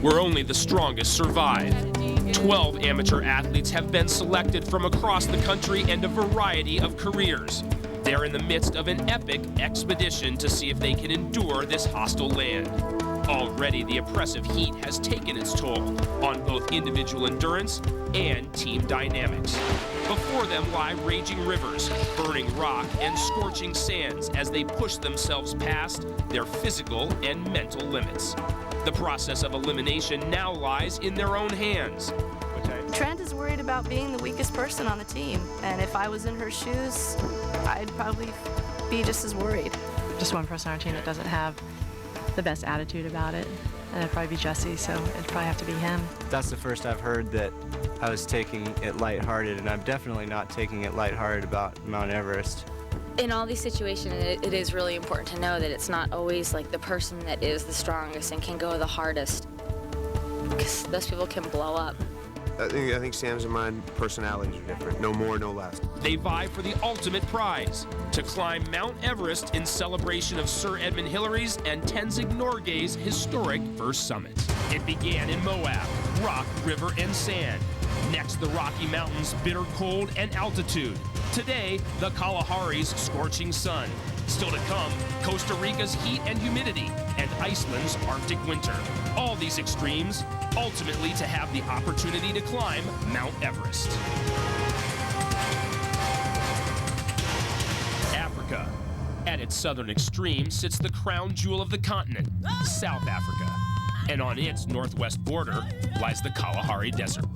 where only the strongest survive. 12 amateur athletes have been selected from across the country and a variety of careers. They're in the midst of an epic expedition to see if they can endure this hostile land. Already, the oppressive heat has taken its toll on both individual endurance and team dynamics. Before them lie raging rivers, burning rock, and scorching sands as they push themselves past their physical and mental limits. The process of elimination now lies in their own hands. Trent is worried about being the weakest person on the team, and if I was in her shoes, I'd probably be just as worried. Just one person on our team that doesn't have the best attitude about it, and it'd probably be Jesse, so it'd probably have to be him. That's the first I've heard that I was taking it lighthearted, and I'm definitely not taking it lighthearted about Mount Everest. In all these situations, it is really important to know that it's not always like the person that is the strongest and can go the hardest, because those people can blow up. I think Sam's and mine personalities are different. No more, no less. They vie for the ultimate prize, to climb Mount Everest in celebration of Sir Edmund Hillary's and Tenzing Norgay's historic first summit. It began in Moab, rock, river, and sand. Next, the Rocky Mountains' bitter cold and altitude. Today, the Kalahari's scorching sun. Still to come, Costa Rica's heat and humidity, and Iceland's Arctic winter. All these extremes, ultimately to have the opportunity to climb Mount Everest. Africa. At its southern extreme sits the crown jewel of the continent, South Africa. And on its northwest border lies the Kalahari Desert.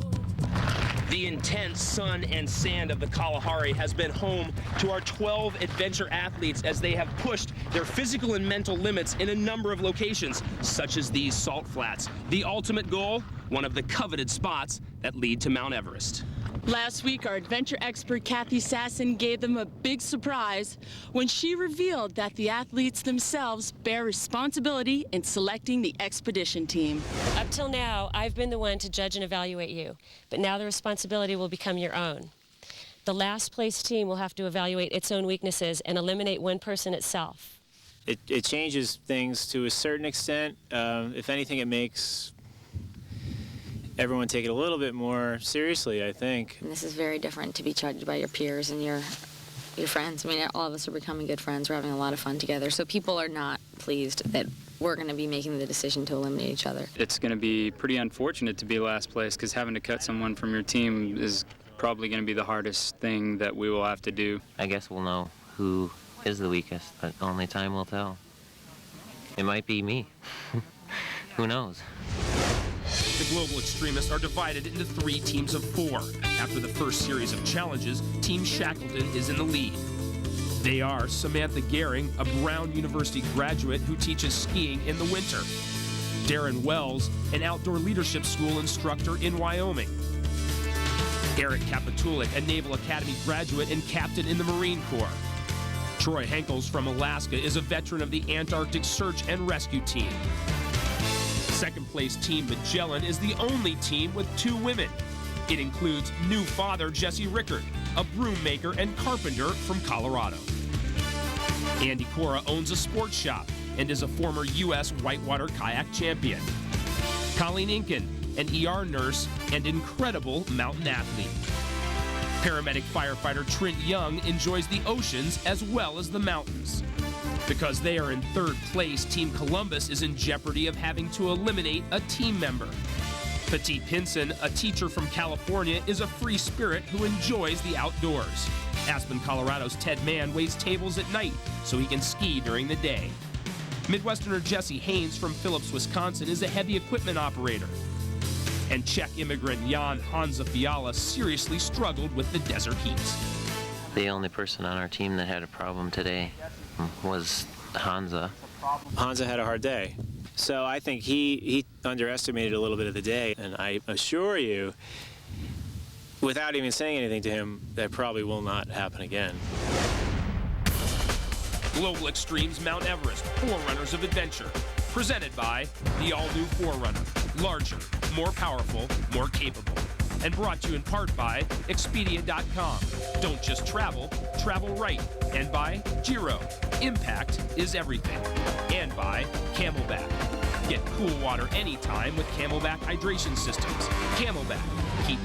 The intense sun and sand of the Kalahari has been home to our 12 adventure athletes as they have pushed their physical and mental limits in a number of locations, such as these salt flats. The ultimate goal, one of the coveted spots that lead to Mount Everest. Last week, our adventure expert Kathy Sasson gave them a big surprise when she revealed that the athletes themselves bear responsibility in selecting the expedition team. Up till now, I've been the one to judge and evaluate you, but now the responsibility will become your own. The last place team will have to evaluate its own weaknesses and eliminate one person itself. It changes things to a certain extent. If anything, it makes everyone take it a little bit more seriously, I think. And this is very different to be judged by your peers and your friends. I mean, all of us are becoming good friends. We're having a lot of fun together. So people are not pleased that we're going to be making the decision to eliminate each other. It's going to be pretty unfortunate to be last place, because having to cut someone from your team is probably going to be the hardest thing that we will have to do. I guess we'll know who is the weakest, but only time will tell. It might be me. Who knows? The global extremists are divided into 3 teams of 4. After the first series of challenges, Team Shackleton is in the lead. They are Samantha Gehring, a Brown University graduate who teaches skiing in the winter. Darren Wells, an outdoor leadership school instructor in Wyoming. Eric Kapitulik, a Naval Academy graduate and captain in the Marine Corps. Troy Henkels from Alaska is a veteran of the Antarctic Search and Rescue Team. Second place Team Magellan is the only team with 2 women. It includes new father Jesse Rickard, a broom maker and carpenter from Colorado. Andy Cora owns a sports shop and is a former U.S. whitewater kayak champion. Colleen Inken, an ER nurse and incredible mountain athlete. Paramedic firefighter Trent Young enjoys the oceans as well as the mountains. Because they are in 3rd place, Team Columbus is in jeopardy of having to eliminate a team member. Petit Pinson, a teacher from California, is a free spirit who enjoys the outdoors. Aspen, Colorado's Ted Mann waits tables at night so he can ski during the day. Midwesterner Jesse Haynes from Phillips, Wisconsin is a heavy equipment operator. And Czech immigrant Jan Hansa Fiala seriously struggled with the desert heat. The only person on our team that had a problem today was Hansa. Hansa had a hard day. So I think he underestimated a little bit of the day, and I assure you, without even saying anything to him, that probably will not happen again. Global Extremes Mount Everest, Forerunners of Adventure. Presented by the all-new Forerunner. Larger, more powerful, more capable. And brought to you in part by Expedia.com. Don't just travel, travel right. And by Giro. Impact is everything. And by Camelback. Get cool water anytime with Camelback hydration systems. Camelback, keep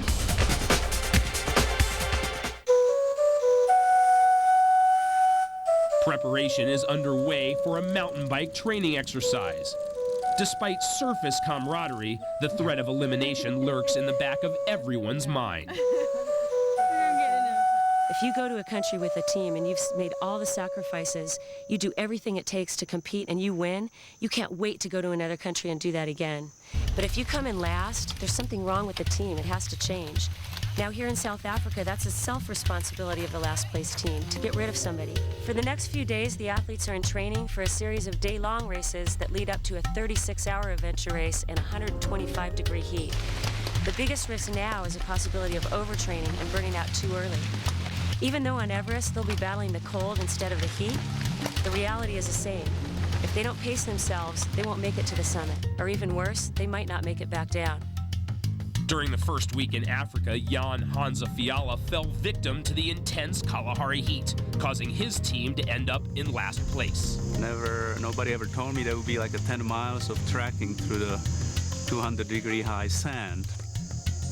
Preparation is underway for a mountain bike training exercise. Despite surface camaraderie, the threat of elimination lurks in the back of everyone's mind. If you go to a country with a team and you've made all the sacrifices, you do everything it takes to compete and you win, you can't wait to go to another country and do that again. But if you come in last, there's something wrong with the team. It has to change. Now here in South Africa, that's a self-responsibility of the last place team, to get rid of somebody. For the next few days, the athletes are in training for a series of day-long races that lead up to a 36-hour adventure race in 125-degree heat. The biggest risk now is a possibility of overtraining and burning out too early. Even though on Everest they'll be battling the cold instead of the heat, the reality is the same. If they don't pace themselves, they won't make it to the summit. Or even worse, they might not make it back down. During the first week in Africa, Jan Hansa Fiala fell victim to the intense Kalahari heat, causing his team to end up in last place. Nobody ever told me there would be like 10 miles of trekking through the 200-degree high sand.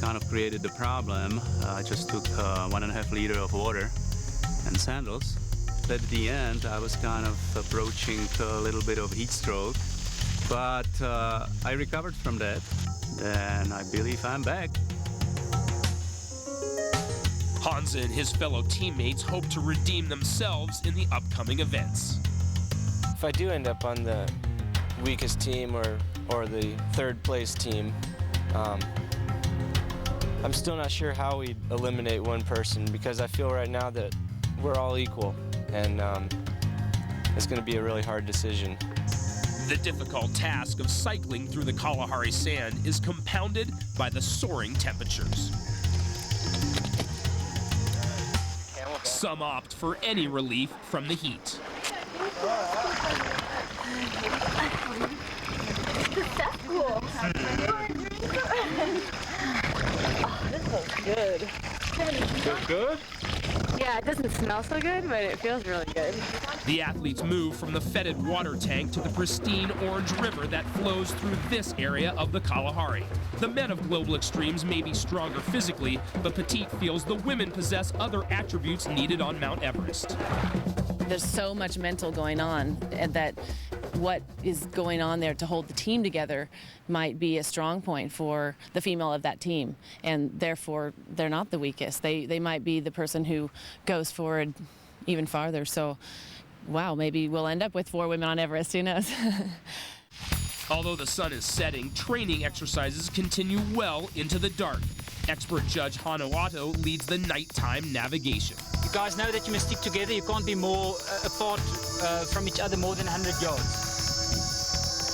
Kind of created the problem. I just took 1.5 liters of water and sandals. At the end, I was kind of approaching a little bit of heat stroke, but I recovered from that, and I believe I'm back. Hansa and his fellow teammates hope to redeem themselves in the upcoming events. If I do end up on the weakest team or the third place team, I'm still not sure how we'd eliminate one person, because I feel right now that we're all equal, and it's going to be a really hard decision. The difficult task of cycling through the Kalahari sand is compounded by the soaring temperatures. Some opt for any relief from the heat. That's cool. This looks good. Feels good? Yeah, it doesn't smell so good, but it feels really good. The athletes move from the fetid water tank to the pristine orange river that flows through this area of the Kalahari. The men of Global Extremes may be stronger physically, but Petit feels the women possess other attributes needed on Mount Everest. There's so much mental going on, and that what is going on there to hold the team together might be a strong point for the female of that team, and therefore they're not the weakest. They might be the person who goes forward even farther. So, wow, maybe we'll end up with 4 women on Everest, who knows? Although the sun is setting, training exercises continue well into the dark. Expert judge Hano Otto leads the nighttime navigation. You guys know that you must stick together. You can't be more apart from each other more than 100 yards.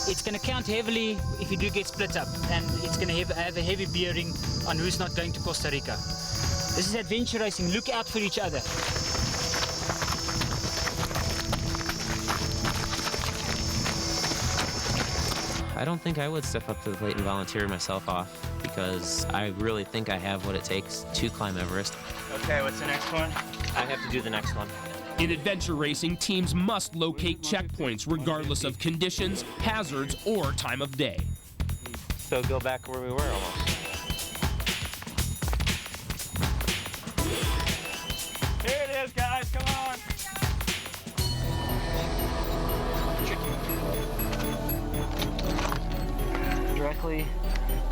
It's going to count heavily if you do get split up, and it's going to have a heavy bearing on who's not going to Costa Rica. This is adventure racing. Look out for each other. I don't think I would step up to the plate and volunteer myself off, because I really think I have what it takes to climb Everest. Okay, what's the next one? I have to do the next one. In adventure racing, teams must locate checkpoints regardless of conditions, hazards, or time of day. So go back where we were almost. Here it is, guys, come on. Directly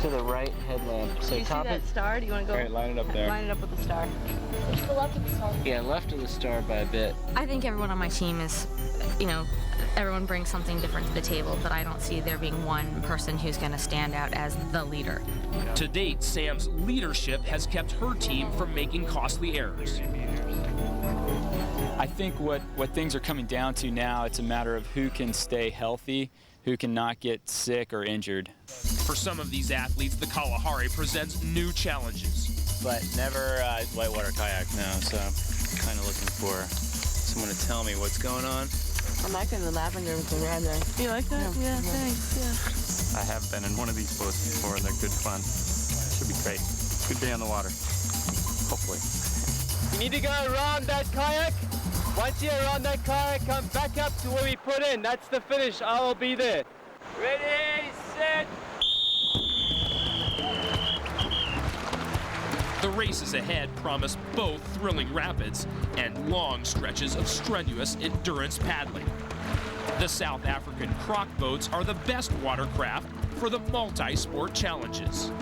to the right headlamp. So Do you see that star? Do you want to go? All right, line it up there. Line it up with the star. To the left of the star. Yeah, left of the star by a bit. I think everyone on my team is, everyone brings something different to the table, but I don't see there being one person who's going to stand out as the leader. To date, Sam's leadership has kept her team from making costly errors. I think what things are coming down to now, it's a matter of who can stay healthy, who can not get sick or injured. For some of these athletes, the Kalahari presents new challenges. But never whitewater kayak, no, so I'm kind of looking for someone to tell me what's going on. I'm liking the lavender with the red there. You like that? Yeah, thanks. Yeah. I have been in one of these boats before, and they're good fun. Should be great. Good day on the water. Hopefully. You need to go around that kayak. Once you're around that kayak, come back up to where we put in. That's the finish. I will be there. Ready, set. The races ahead promise both thrilling rapids and long stretches of strenuous endurance paddling. The South African croc boats are the best watercraft for the multi-sport challenges.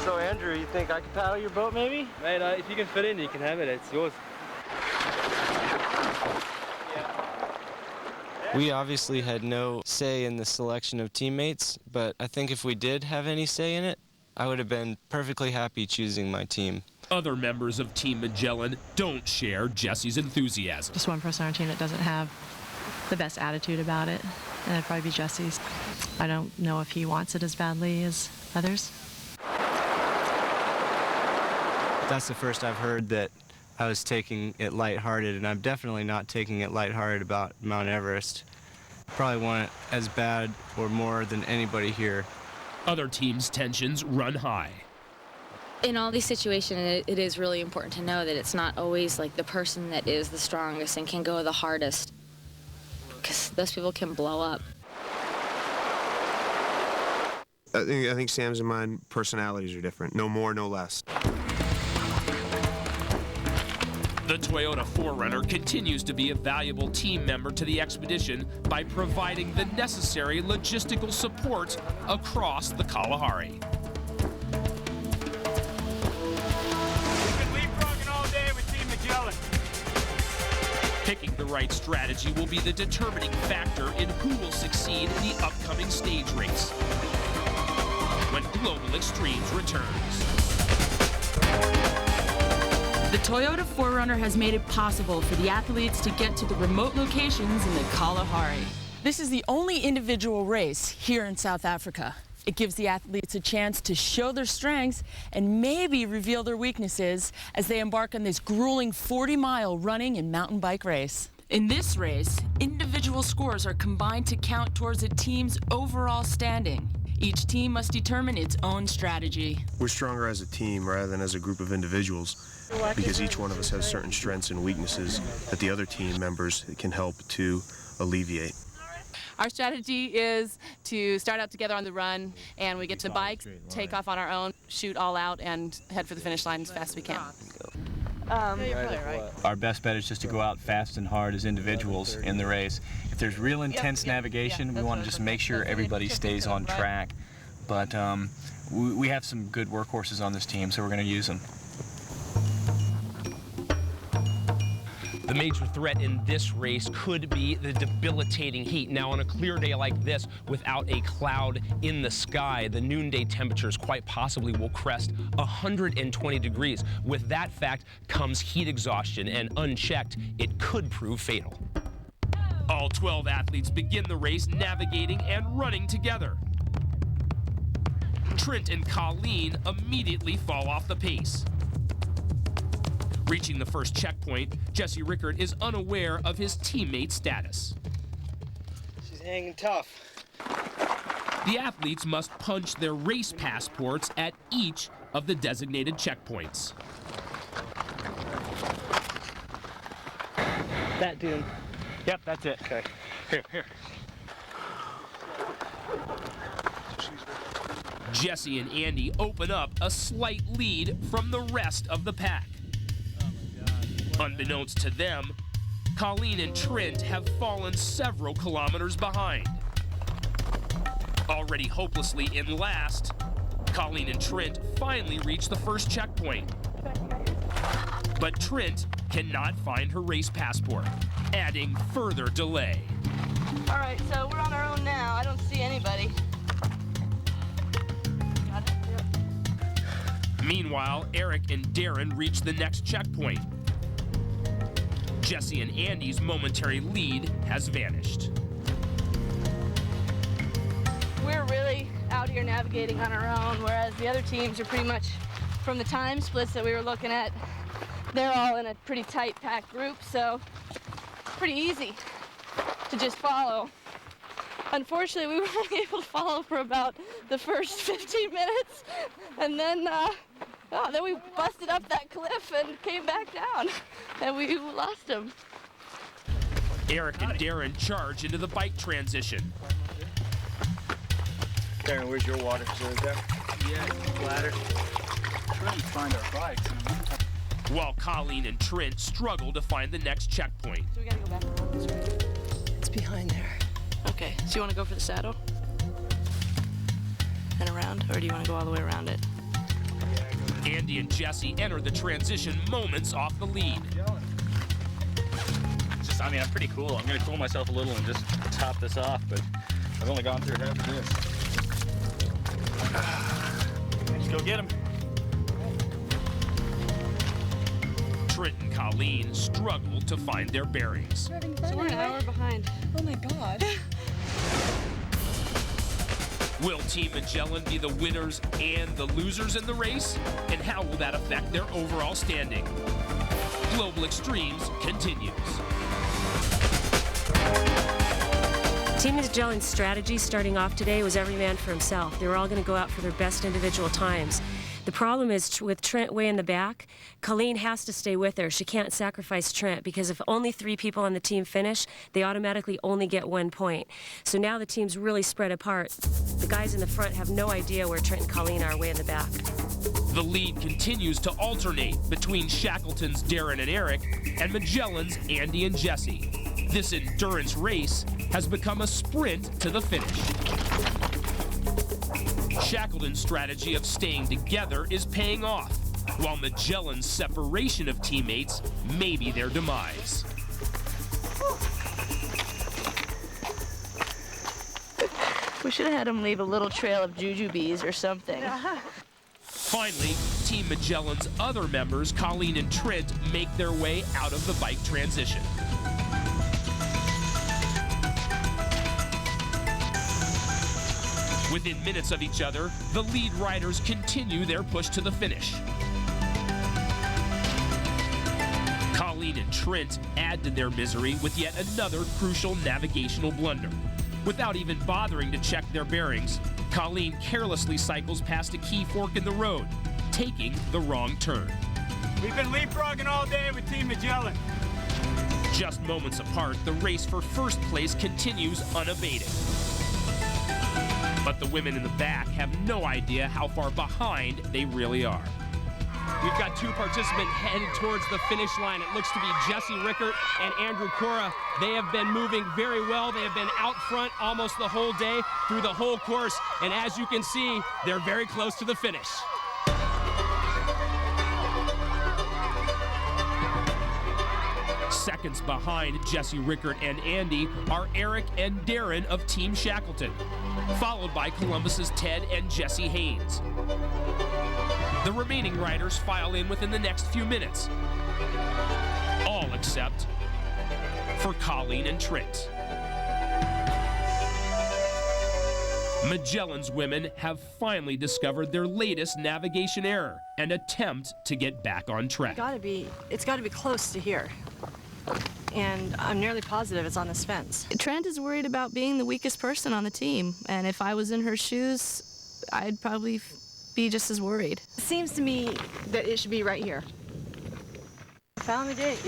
So Andrew, you think I can paddle your boat maybe? Mate, if you can fit in, you can have it. It's yours. We obviously had no say in the selection of teammates, but I think if we did have any say in it, I would have been perfectly happy choosing my team. Other members of Team Magellan don't share Jesse's enthusiasm. Just one person on our team that doesn't have the best attitude about it, and that'd probably be Jesse's. I don't know if he wants it as badly as others. That's the first I've heard that I was taking it lighthearted, and I'm definitely not taking it lighthearted about Mount Everest. Probably want it as bad or more than anybody here. Other teams' tensions run high. In all these situations, it is really important to know that it's not always like the person that is the strongest and can go the hardest, because those people can blow up. I think Sam's and mine personalities are different. No more, no less. The Toyota 4Runner continues to be a valuable team member to the expedition by providing the necessary logistical support across the Kalahari. We've been leapfrogging all day with Team Magellan. Picking the right strategy will be the determining factor in who will succeed in the upcoming stage race when Global Extremes returns. The Toyota 4Runner has made it possible for the athletes to get to the remote locations in the Kalahari. This is the only individual race here in South Africa. It gives the athletes a chance to show their strengths and maybe reveal their weaknesses as they embark on this grueling 40-mile running and mountain bike race. In this race, individual scores are combined to count towards a team's overall standing. Each team must determine its own strategy. We're stronger as a team rather than as a group of individuals, because each one of us has certain strengths and weaknesses that the other team members can help to alleviate. Our strategy is to start out together on the run, and we get to bike, take off on our own, shoot all out, and head for the finish line as fast as we can. Our best bet is just to go out fast and hard as individuals in the race. If there's real intense navigation, we want to just make sure everybody stays on track. But we have some good workhorses on this team, so we're going to use them. The major threat in this race could be the debilitating heat. Now, on a clear day like this, without a cloud in the sky, the noonday temperatures quite possibly will crest 120 degrees. With that fact comes heat exhaustion, and unchecked, it could prove fatal. All 12 athletes begin the race navigating and running together. Trent and Colleen immediately fall off the pace. Reaching the first checkpoint, Jesse Rickert is unaware of his teammate's status. She's hanging tough. The athletes must punch their race passports at each of the designated checkpoints. That dude. Yep, that's it. Okay. Here. Jesse and Andy open up a slight lead from the rest of the pack. Unbeknownst to them, Colleen and Trent have fallen several kilometers behind. Already hopelessly in last, Colleen and Trent finally reach the first checkpoint. But Trent cannot find her race passport, adding further delay. All right, so we're on our own now. I don't see anybody. Got it? Yep. Meanwhile, Eric and Darren reach the next checkpoint. Jesse and Andy's momentary lead has vanished. We're really out here navigating on our own, whereas the other teams are pretty much, from the time splits that we were looking at, they're all in a pretty tight packed group, so pretty easy to just follow. Unfortunately, we were only able to follow for about the first 15 minutes, and then Oh, then we busted up that cliff and came back down, and we lost him. Eric and Darren charge into the bike transition. Darren, where's your water? Is it there? Yeah, ladder. Trying to find our bikes. While Colleen and Trent struggle to find the next checkpoint. So we gotta go back around this way. It's behind there. Okay, so you wanna go for the saddle? And around, or do you wanna go all the way around it? Andy and Jesse enter the transition moments off the lead. I mean, I'm pretty cool. I'm going to cool myself a little and just top this off, but I've only gone through half of this. Let's go get him. Trent and Colleen struggle to find their bearings. So we're an hour behind. Oh my God. Will Team Magellan be the winners and the losers in the race? And how will that affect their overall standing? Global Extremes continues. Team Magellan's strategy starting off today was every man for himself. They were all going to go out for their best individual times. The problem is with Trent way in the back, Colleen has to stay with her. She can't sacrifice Trent because if only 3 people on the team finish, they automatically only get 1 point. So now the team's really spread apart. The guys in the front have no idea where Trent and Colleen are way in the back. The lead continues to alternate between Shackleton's Darren and Eric and Magellan's Andy and Jesse. This endurance race has become a sprint to the finish. Shackleton's strategy of staying together is paying off, while Magellan's separation of teammates may be their demise. We should have had him leave a little trail of jujubes or something. Finally, Team Magellan's other members, Colleen and Trent, make their way out of the bike transition. Within minutes of each other, the lead riders continue their push to the finish. Colleen and Trent add to their misery with yet another crucial navigational blunder. Without even bothering to check their bearings, Colleen carelessly cycles past a key fork in the road, taking the wrong turn. We've been leapfrogging all day with Team Magellan. Just moments apart, the race for first place continues unabated. But the women in the back have no idea how far behind they really are. We've got 2 participants headed towards the finish line. It looks to be Jesse Rickert and Andrew Cora. They have been moving very well. They have been out front almost the whole day, through the whole course. And as you can see, they're very close to the finish. Seconds behind Jesse Rickert and Andy are Eric and Darren of Team Shackleton, followed by Columbus's Ted and Jesse Haynes. The remaining riders file in within the next few minutes, all except for Colleen and Trent. Magellan's women have finally discovered their latest navigation error and attempt to get back on track. It's got to be close to here. And I'm nearly positive it's on this fence. Trent is worried about being the weakest person on the team, and if I was in her shoes, I'd probably be just as worried. It seems to me that it should be right here. Found the gate.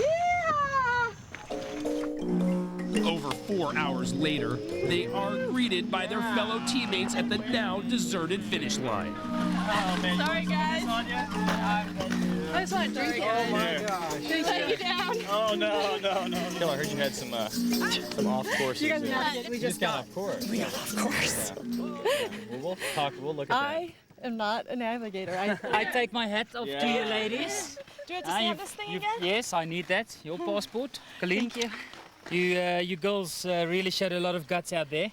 Over 4 hours later, they are greeted by their fellow teammates at the now deserted finish line. Oh, man. Sorry, guys. I just want to drink it. Oh, my gosh. Let you down. Oh, no. I heard you had some off courses. You guys we just got off course. We got off course. Yeah. We'll look at that. I am not a navigator. I take my hat off to you ladies. Do you have to stamp this thing again? Yes, I need that. Your passport, Colleen. Thank you. You girls really showed a lot of guts out there.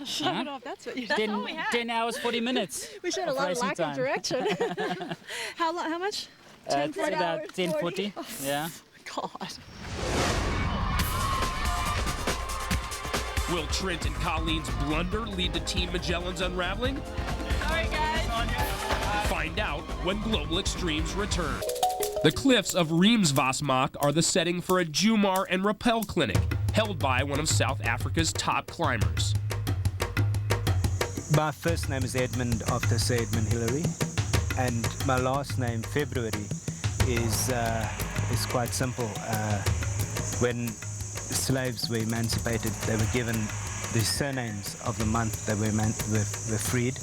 Shut it off, that's what you did. 10 hours, 40 minutes. We showed a lot of lack of direction. How much? 10, It's about 10:40. Yeah. God. Will Trent and Colleen's blunder lead to Team Magellan's unraveling? Sorry, guys. Find out when Global Extremes return. The cliffs of Riemsvasmak are the setting for a Jumar and Rappel clinic held by one of South Africa's top climbers. My first name is Edmund, after Sir Edmund Hillary. And my last name, February, is quite simple. When slaves were emancipated, they were given the surnames of the month they were freed.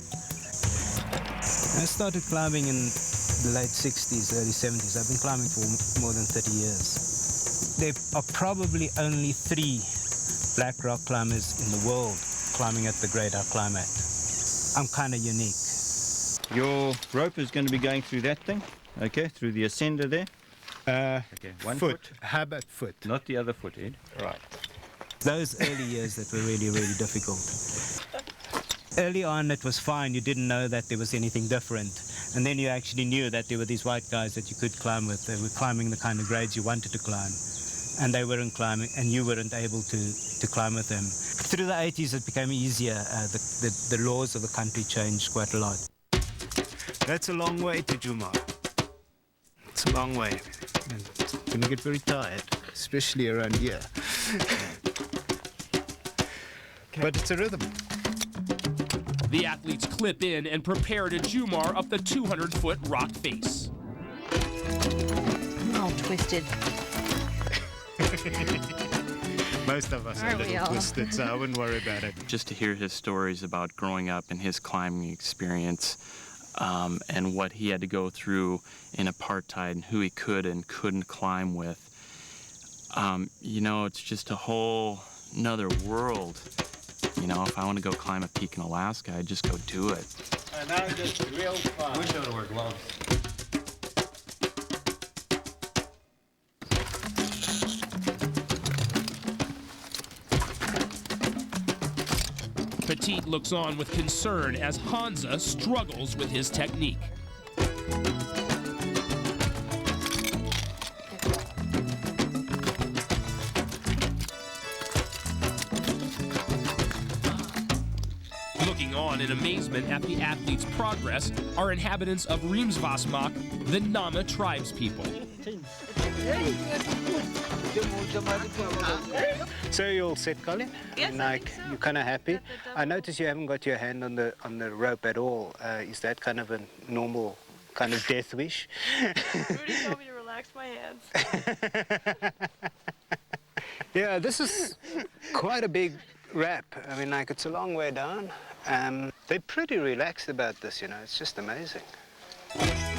I started climbing in the late 60s, early 70s. I've been climbing for more than 30 years. There are probably only 3 black rock climbers in the world climbing at the Great Acclimate. I'm kind of unique. Your rope is going to be going through that thing, okay, through the ascender there. Okay, one foot. How about foot? Not the other foot, Ed. Right. Those early years that were really, really difficult. Early on, it was fine. You didn't know that there was anything different. And then you actually knew that there were these white guys that you could climb with. They were climbing the kind of grades you wanted to climb. And they weren't climbing, and you weren't able to climb with them. Through the 80s, it became easier. The laws of the country changed quite a lot. That's a long way to Jumar. It's a long way. And it's going to get very tired, especially around here. But it's a rhythm. The athletes clip in and prepare to Jumar up the 200-foot rock face. All twisted. Most of us are a little twisted, so I wouldn't worry about it. Just to hear his stories about growing up and his climbing experience, and what he had to go through in apartheid and who he could and couldn't climb with, you know, it's just a whole another world. You know, if I want to go climb a peak in Alaska, I'd just go do it. And now just real fun. Wish I would wear gloves. Petit looks on with concern as Hansa struggles with his technique. Looking on in amazement at the athletes' progress are inhabitants of Riemsbosmak, the Nama tribes people. So you're all set, Colin? Yes, Like, you're kind of happy? I notice you haven't got your hand on the rope at all. Is that kind of a normal kind of death wish? Rudy told me to relax my hands. Yeah, this is quite a big wrap. I mean, like, it's a long way down. They're pretty relaxed about this, you know. It's just amazing.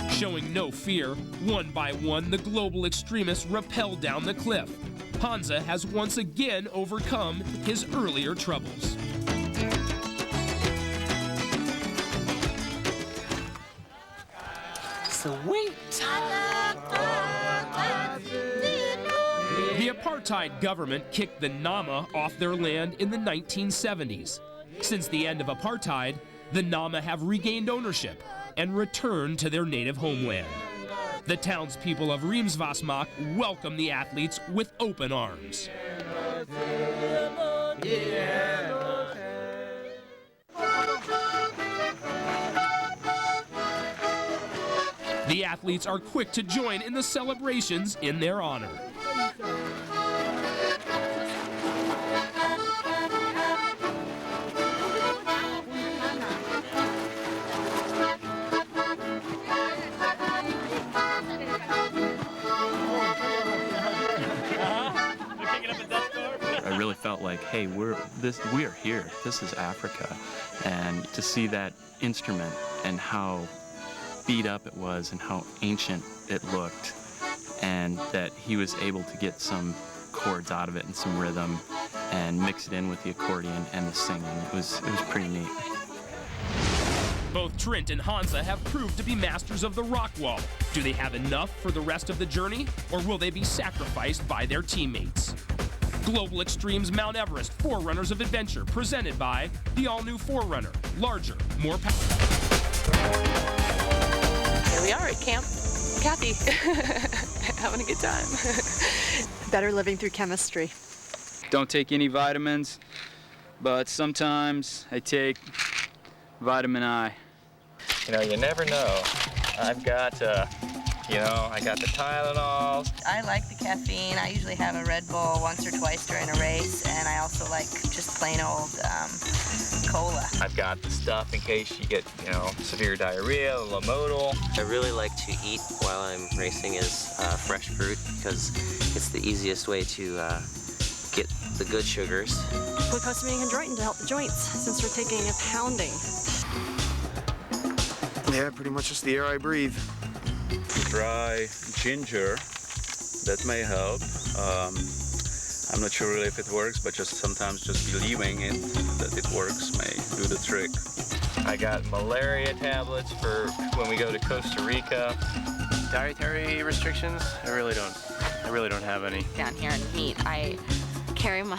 Showing no fear, one by one, the global extremists rappel down the cliff. Hansa has once again overcome his earlier troubles. Sweet. The apartheid government kicked the Nama off their land in the 1970s. Since the end of apartheid, the Nama have regained ownership and returned to their native homeland. The townspeople of Riemsbosmak welcome the athletes with open arms. The athletes are quick to join in the celebrations in their honor. I really felt like, hey, we are here. This is Africa. And to see that instrument and how beat up it was and how ancient it looked, and that he was able to get some chords out of it and some rhythm and mix it in with the accordion and the singing, it was pretty neat. Both Trent and Hansa have proved to be masters of the rock wall. Do they have enough for the rest of the journey, or will they be sacrificed by their teammates? Global Extremes Mount Everest, Forerunners of Adventure, presented by the all-new Forerunner. Larger, more powerful. Here we are at Camp Kathy, having a good time. Better living through chemistry. Don't take any vitamins, but sometimes I take vitamin I. You know, you never know. I've got, I got the Tylenol. I like the caffeine. I usually have a Red Bull once or twice during a race, and I also like just plain old Cola. I've got the stuff in case you get, severe diarrhea, Lomodal. I really like to eat while I'm racing is fresh fruit because it's the easiest way to get the good sugars. Glucosamine and chondroitin to help the joints since we're taking a pounding. Yeah, pretty much just the air I breathe. Dry ginger, that may help. I'm not sure really if it works, but sometimes just believing it that it works may do the trick. I got malaria tablets for when we go to Costa Rica. Dietary restrictions? I really don't have any. Down here in the heat, I carry my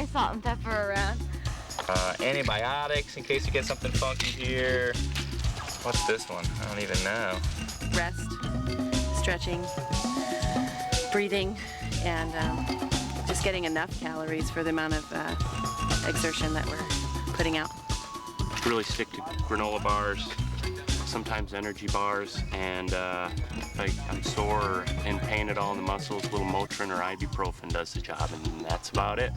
salt and pepper around. Antibiotics in case you get something funky here. What's this one? I don't even know. Rest, stretching, breathing, and just getting enough calories for the amount of exertion that we're putting out. Really stick to granola bars, sometimes energy bars, and if I'm sore or in pain at all in the muscles, a little Motrin or ibuprofen does the job, and that's about it.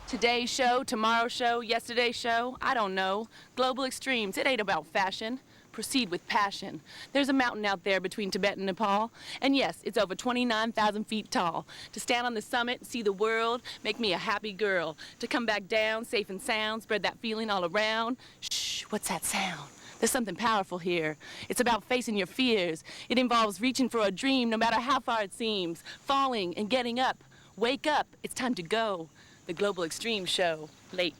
Today's show, tomorrow's show, yesterday's show, I don't know. Global Extremes, it ain't about fashion. Proceed with passion. There's a mountain out there between Tibet and Nepal, and yes, it's over 29,000 feet tall. To stand on the summit, see the world, make me a happy girl. To come back down, safe and sound, spread that feeling all around. Shh, what's that sound? There's something powerful here. It's about facing your fears. It involves reaching for a dream, no matter how far it seems. Falling and getting up. Wake up, it's time to go. The Global Extreme Show, late.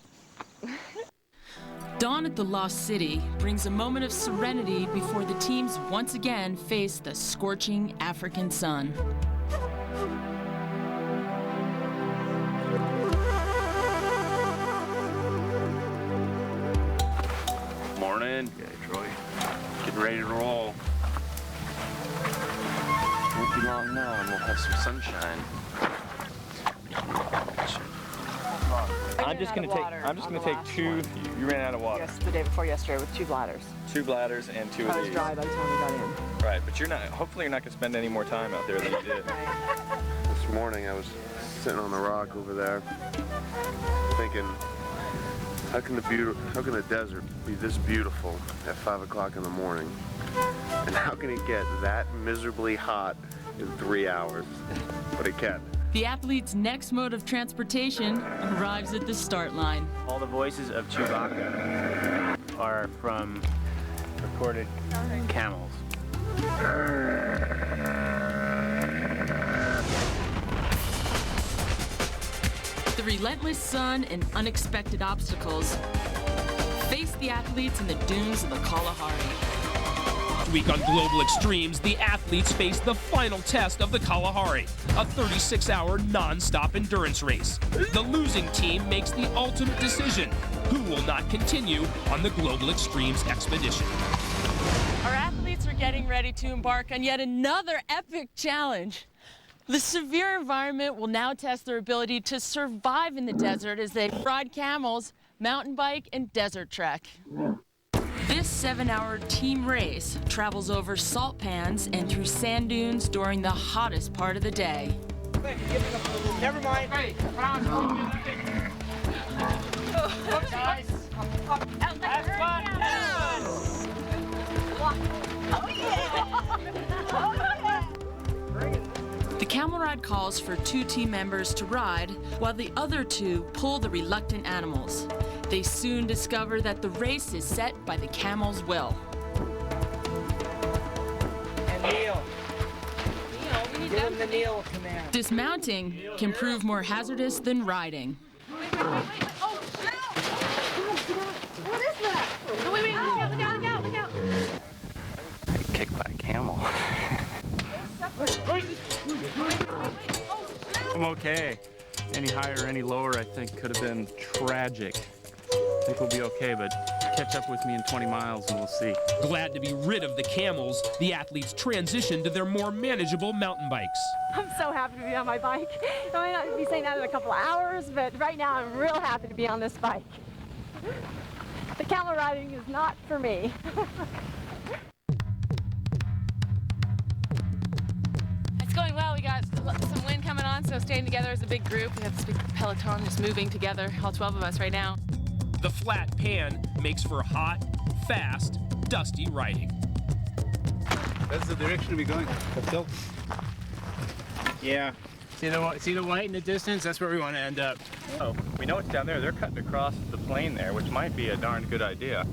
Dawn at the Lost City brings a moment of serenity before the teams once again face the scorching African sun. Morning. Okay, Troy. Getting ready to roll. Won't be long now and we'll have some sunshine. I'm just gonna take two. You ran out of water. Yes, the day before yesterday with 2 bladders. 2 bladders and 2 of I was these. dry by the time we got in. Right, but hopefully you're not gonna spend any more time out there than you did. This morning I was sitting on the rock over there thinking, how can the desert be this beautiful at 5 o'clock in the morning? And how can it get that miserably hot in 3 hours? But it can. The athlete's next mode of transportation arrives at the start line. All the voices of Chewbacca are from recorded camels. The relentless sun and unexpected obstacles face the athletes in the dunes of the Kalahari. This week on Global Extremes, the athletes face the final test of the Kalahari, a 36-hour non-stop endurance race. The losing team makes the ultimate decision: who will not continue on the Global Extremes expedition. Our athletes are getting ready to embark on yet another epic challenge. The severe environment will now test their ability to survive in the desert as they ride camels, mountain bike, and desert trek. This 7-hour team race travels over salt pans and through sand dunes during the hottest part of the day. Never mind. Hey, guys. Have fun. The camel ride calls for 2 team members to ride, while the other 2 pull the reluctant animals. They soon discover that the race is set by the camel's will. And kneel. Give him the kneel command. Dismounting can prove more hazardous than riding. What is that? Oh, wait, look out. Kicked by a camel. I'm okay. Any higher or any lower, I think, could have been tragic. I think we'll be okay, but catch up with me in 20 miles and we'll see. Glad to be rid of the camels, the athletes transition to their more manageable mountain bikes. I'm so happy to be on my bike. I might not be saying that in a couple of hours, but right now I'm real happy to be on this bike. The camel riding is not for me. It's going well. We got some wind coming on. fun, so staying together as a big group. We have this big peloton just moving together, all 12 of us right now. The flat pan makes for hot, fast, dusty riding. That's the direction we're going. Let's go. Yeah. See the white in the distance? That's where we want to end up. Oh, we know it's down there. They're cutting across the plain there, which might be a darn good idea.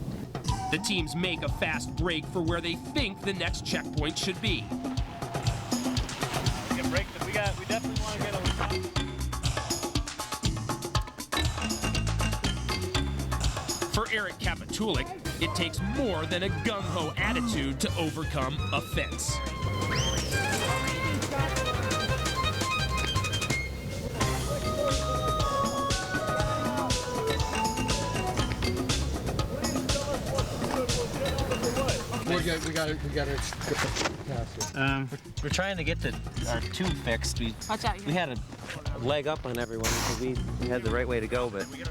The teams make a fast break for where they think the next checkpoint should be. We can break this. We definitely want to get over top. For Eric Kapitulik, it takes more than a gung-ho attitude to overcome a fence. We got it. We're trying to get our tube fixed. Watch out, we had a leg up on everyone because we had the right way to go, but we had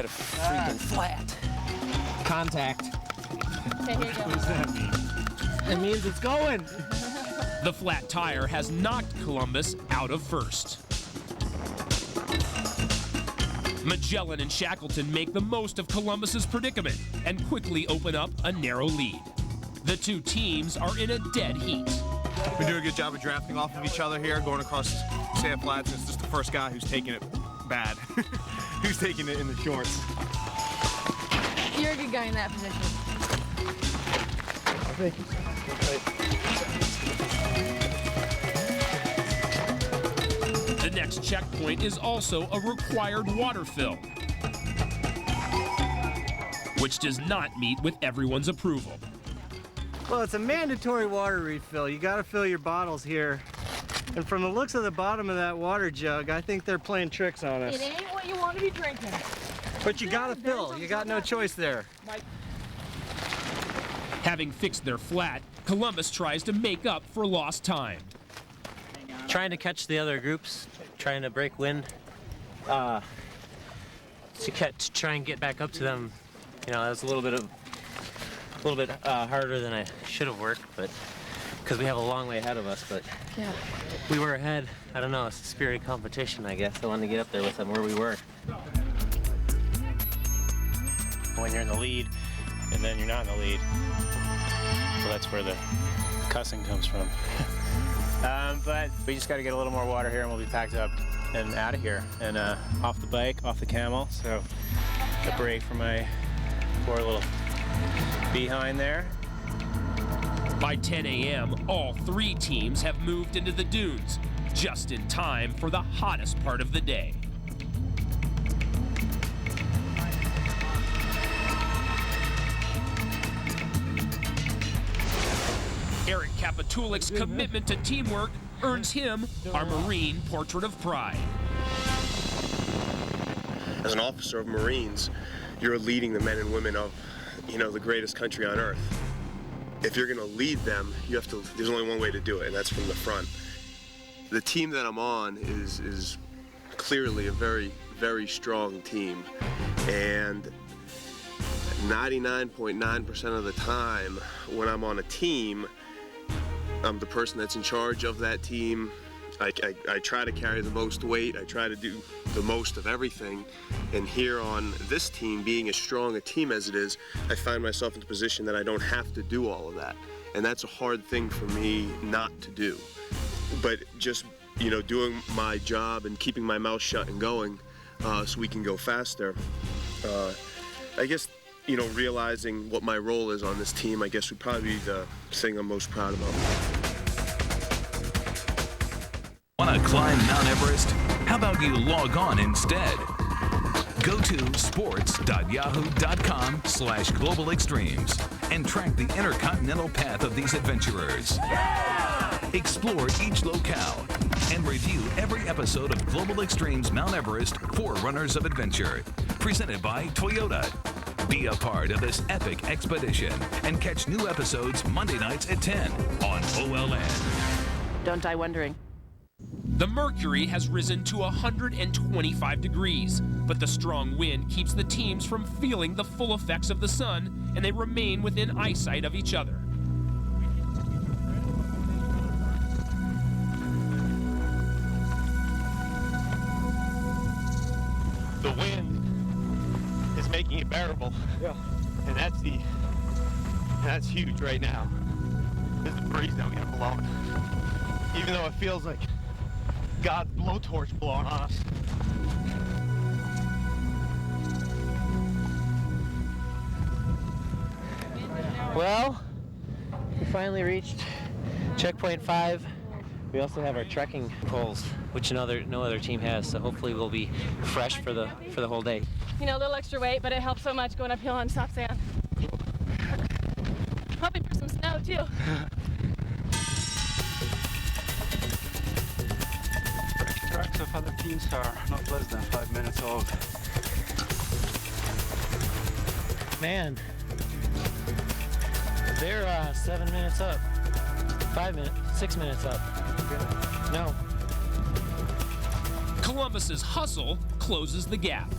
a freaking flat. Contact. Okay, here you go. What does that mean? It means it's going. The flat tire has knocked Columbus out of first. Magellan and Shackleton make the most of Columbus's predicament and quickly open up a narrow lead. The two teams are in a dead heat. We do a good job of drafting off of each other here, going across sand flats. It's just the first guy who's taking it bad, who's taking it in the shorts. You're a good guy in that position. Thank you. The next checkpoint is also a required water fill, which does not meet with everyone's approval. Well, it's a mandatory water refill. You got to fill your bottles here. And from the looks of the bottom of that water jug, I think they're playing tricks on us. It ain't what you want to be drinking. But you got to fill. You got no choice there. Having fixed their flat, Columbus tries to make up for lost time. Trying to catch the other groups, trying to break wind, to try and get back up to them. You know, that was a little bit harder than I should have worked, but because we have a long way ahead of us. But yeah, we were ahead. I don't know. It's a spirited competition, I guess. I wanted to get up there with them where we were. When you're in the lead, and then you're not in the lead, so that's where the cussing comes from. But we just got to get a little more water here and we'll be packed up and out of here and off the bike, off the camel. So a break for my poor little behind there. By 10 a.m., all three teams have moved into the dunes, just in time for the hottest part of the day. Eric Kapitulik's commitment to teamwork earns him our Marine Portrait of Pride. As an officer of Marines, you're leading the men and women of, the greatest country on earth. If you're gonna lead them, there's only one way to do it, and that's from the front. The team that I'm on is clearly a very, very strong team, and 99.9% of the time when I'm on a team, I'm the person that's in charge of that team. I try to carry the most weight. I try to do the most of everything. And here on this team, being as strong a team as it is, I find myself in the position that I don't have to do all of that. And that's a hard thing for me not to do. But just, doing my job and keeping my mouth shut and going so we can go faster. I guess, realizing what my role is on this team, I guess would probably be the thing I'm most proud about. Want to climb Mount Everest? How about you log on instead? Go to sports.yahoo.com/global extremes and track the intercontinental path of these adventurers. Explore each locale and review every episode of Global Extremes Mount Everest Forerunners of Adventure, presented by Toyota. Be a part of this epic expedition and catch new episodes Monday nights at 10 on OLN. Don't die wondering. The mercury has risen to 125 degrees, but the strong wind keeps the teams from feeling the full effects of the sun, and they remain within eyesight of each other. the wind is making it bearable. Yeah. And that's huge right now. This is the breeze that we have blowing. Even though it feels like God's blowtorch blowing on us. Well, we finally reached checkpoint 5. We also have our trekking poles, which no other team has. So hopefully we'll be fresh for the whole day. You know, a little extra weight, but it helps so much going uphill on soft sand. Hoping for some snow too. Tracks of other teams are not less than 5 minutes old. Man, they're 7 minutes up. 5 minutes, 6 minutes up. No. Columbus's hustle closes the gap.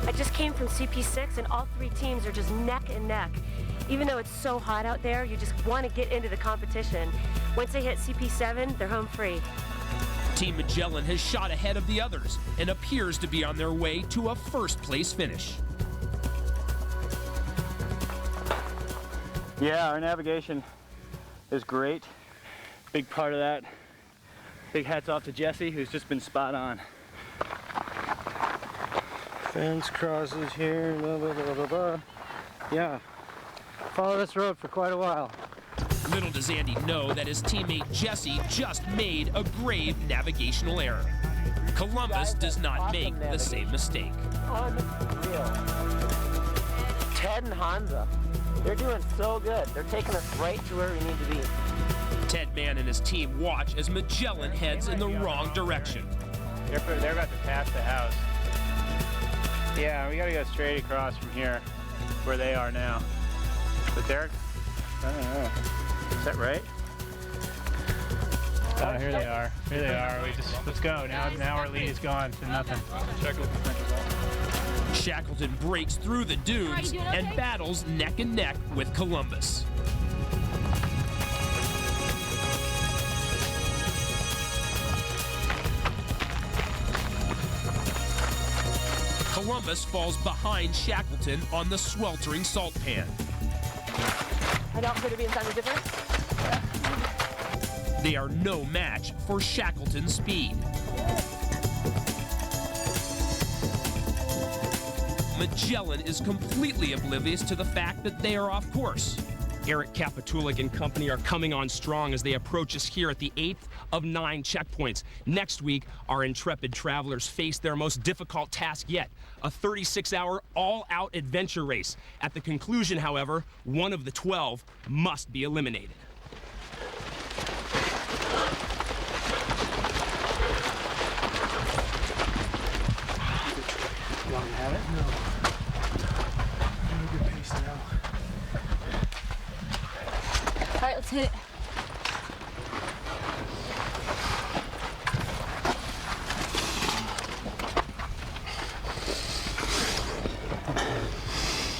I just came from CP6 and all 3 teams are just neck and neck. Even though it's so hot out there, you just want to get into the competition. Once they hit CP7, they're home free. Team Magellan has shot ahead of the others and appears to be on their way to a first-place finish. Yeah, our navigation is great. Big part of that. Big hats off to Jesse, who's just been spot on. Fence crosses here, blah, blah, blah, blah, blah. Yeah, follow this road for quite a while. Little does Andy know that his teammate Jesse just made a grave navigational error. Columbus does not make the same mistake. Unreal. Ted and Hansa, they're doing so good. They're taking us right to where we need to be. Ted Mann and his team watch as Magellan heads in the wrong direction. They're about to pass the house. Yeah, we gotta go straight across from here, where they are now. But they're, I don't know. Is that right? Oh, here they are. Here they are. Let's go. Now our lead is gone to nothing. Shackleton breaks through the dunes and battles neck and neck with Columbus. Columbus falls behind Shackleton on the sweltering salt pan. I don't appear to be inside the difference. They are no match for Shackleton's speed. Magellan is completely oblivious to the fact that they are off course. Eric Kapitulik and company are coming on strong as they approach us here at the 8th of 9 checkpoints. Next week, our intrepid travelers face their most difficult task yet, a 36-hour all-out adventure race. At the conclusion, however, one of the 12 must be eliminated. You want to have it? No. Good pace now. All right, let's hit it.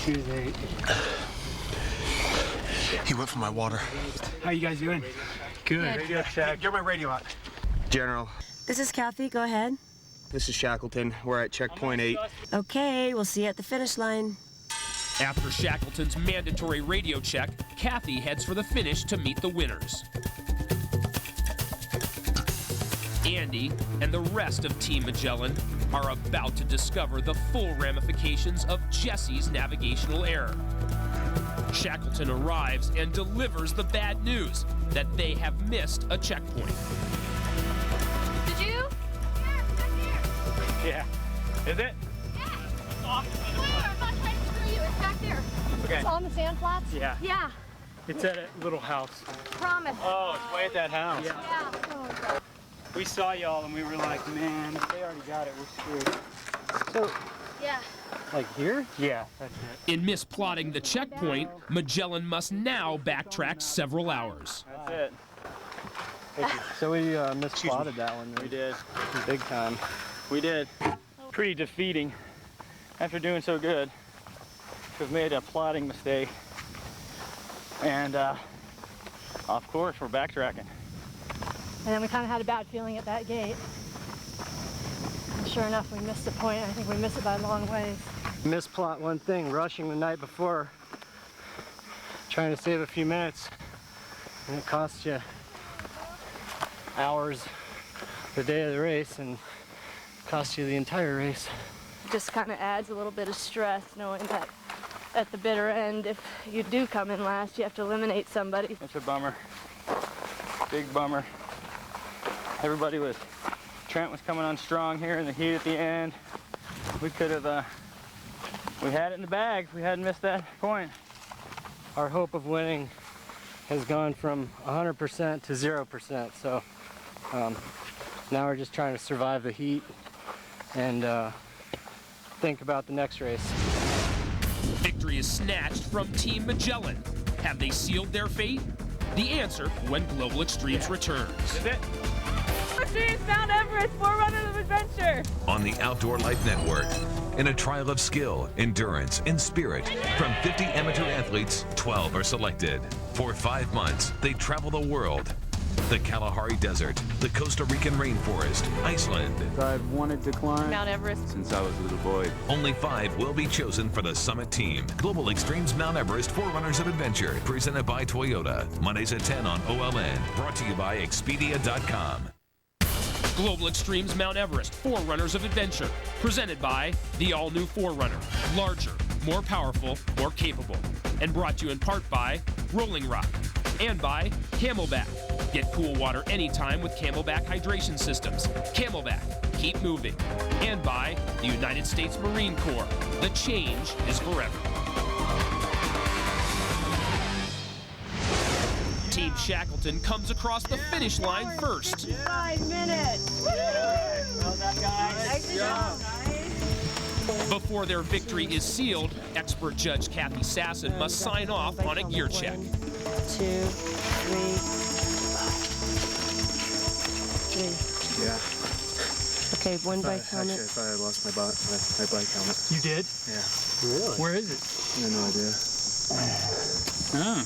Choose 8. He went for my water. How you guys doing? Good. Radio check. Get my radio out. General, This is Kathy. Go ahead. this is Shackleton. We're at checkpoint 8. Okay, we'll see you at the finish line. After Shackleton's mandatory radio check, Kathy heads for the finish to meet the winners. Andy and the rest of Team Magellan are about to discover the full ramifications of Jesse's navigational error. Shackleton arrives and delivers the bad news that they have missed a checkpoint. Did you? Yeah. Is it? Okay. It's on the sand flats? Yeah. Yeah. It's at a little house. Promise. Oh, it's way at that house. Yeah. Yeah. We saw y'all and we were like, man, if they already got it, we're screwed. So, Yeah. like here? Yeah, that's it. In misplotting the checkpoint, Magellan must now backtrack several hours. That's it. Thank you. So we misplotted that one. We did. Big time. We did. Pretty defeating after doing so good. We've made a plotting mistake. And of course, we're backtracking. And then we kind of had a bad feeling at that gate. sure enough, we missed the point. I think we missed it by a long ways. Misplot one thing, rushing the night before, trying to save a few minutes, and it costs you hours the day of the race and costs you the entire race. Just kind of adds a little bit of stress knowing that at the bitter end, if you do come in last, you have to eliminate somebody. It's a bummer. Big bummer. Trent was coming on strong here in the heat at the end. We could have, we had it in the bag if we hadn't missed that point. Our hope of winning has gone from 100% to 0%. So now we're just trying to survive the heat and think about the next race. Victory is snatched from Team Magellan. Have they sealed their fate? The answer when Global Extremes returns. Extremes Mount Everest, Forerunners of Adventure. On the Outdoor Life Network, in a trial of skill, endurance, and spirit, from 50 amateur athletes, 12 are selected. For 5 months, they travel the world. The Kalahari Desert, the Costa Rican rainforest, Iceland. I've wanted to climb Mount Everest since I was a little boy. Only 5 will be chosen for the summit team. Global Extremes Mount Everest Forerunners of Adventure, presented by Toyota. Mondays at 10 on OLN. Brought to you by Expedia.com. Global Extremes Mount Everest Forerunners of Adventure, presented by the all-new Forerunner. Larger, more powerful, more capable. And brought to you in part by Rolling Rock and by Camelback. Get cool water anytime with Camelback hydration systems. Camelback, keep moving. And by the United States Marine Corps. The change is forever. Team Shackleton comes across the finish line first. 5 minutes. Well done, guys. Nice job. Before their victory is sealed, expert judge Kathy Sasson must sign off on a gear check. 1, 2, 3. Yeah. Okay, one bike helmet. Actually, I thought I lost my bike helmet. You did? Yeah. Really? Where is it? I have no idea. Oh.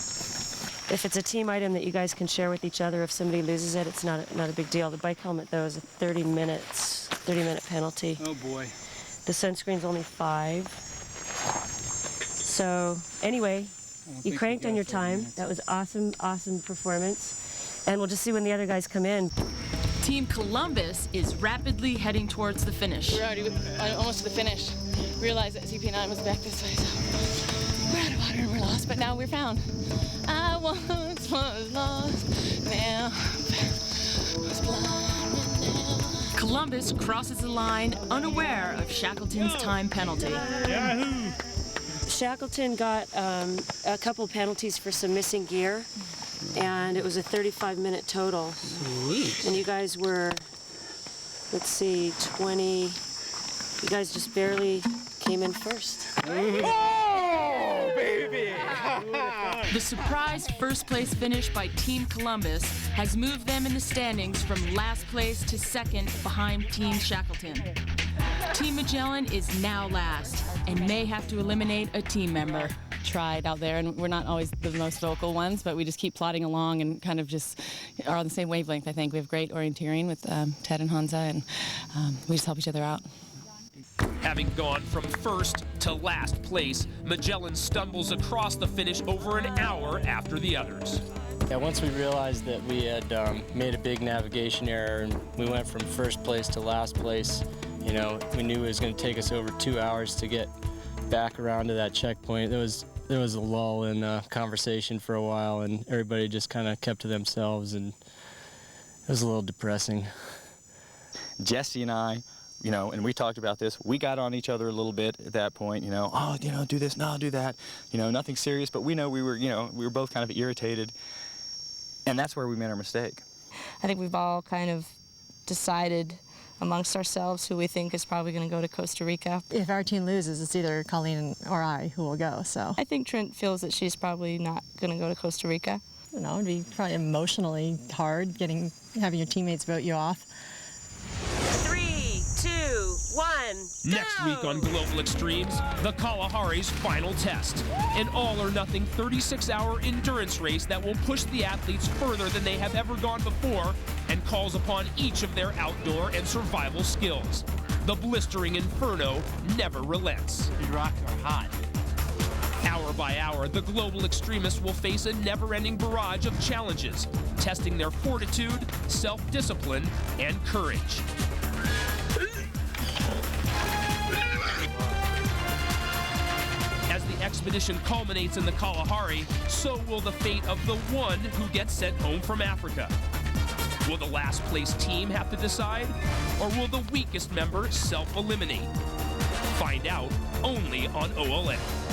If it's a team item that you guys can share with each other, if somebody loses it, it's not a big deal. The bike helmet, though, is a 30-minute penalty. Oh, boy. The sunscreen's only 5. So, anyway, you cranked on your time. That was awesome performance. And we'll just see when the other guys come in. Team Columbus is rapidly heading towards the finish. We're already almost to the finish. Realized that CP9 was back this way, so we're out of water and we're lost, but now we're found. I once was lost, now was blind, now. Columbus crosses the line unaware of Shackleton's time penalty. Yahoo! Shackleton got a couple penalties for some missing gear, and it was a 35-minute total. Sweet. And you guys were, let's see, 20. You guys just barely came in first. Oh, baby! The surprise first place finish by Team Columbus has moved them in the standings from last place to second behind Team Shackleton. Team Magellan is now last and may have to eliminate a team member. Tried out there, and we're not always the most vocal ones, but we just keep plodding along and kind of just are on the same wavelength, I think. We have great orienteering with Ted and Hansa, and we just help each other out. Having gone from first to last place, Magellan stumbles across the finish over an hour after the others. Yeah, once we realized that we had made a big navigation error and we went from first place to last place, you know, we knew it was going to take us over 2 hours to get back around to that checkpoint. There was a lull in conversation for a while, and everybody just kind of kept to themselves, and it was a little depressing. Jesse and I, you know, and we talked about this, we got on each other a little bit at that point, you know, oh, you know, do this, no, do that, you know, nothing serious, but we know we were both kind of irritated, and that's where we made our mistake. I think we've all kind of decided amongst ourselves who we think is probably going to go to Costa Rica. If our team loses, it's either Colleen or I who will go, so. I think Trent feels that she's probably not going to go to Costa Rica. You know, it'd be probably emotionally hard having your teammates vote you off. 3, 2, 1, Next week on Global Extremes, the Kalahari's final test. An all-or-nothing 36-hour endurance race that will push the athletes further than they have ever gone before and calls upon each of their outdoor and survival skills. the blistering inferno never relents. These rocks are hot. Hour by hour, the global extremists will face a never-ending barrage of challenges, testing their fortitude, self-discipline, and courage. As the expedition culminates in the Kalahari, so will the fate of the one who gets sent home from Africa. Will the last place team have to decide, or will the weakest member self-eliminate? Find out only on OLN.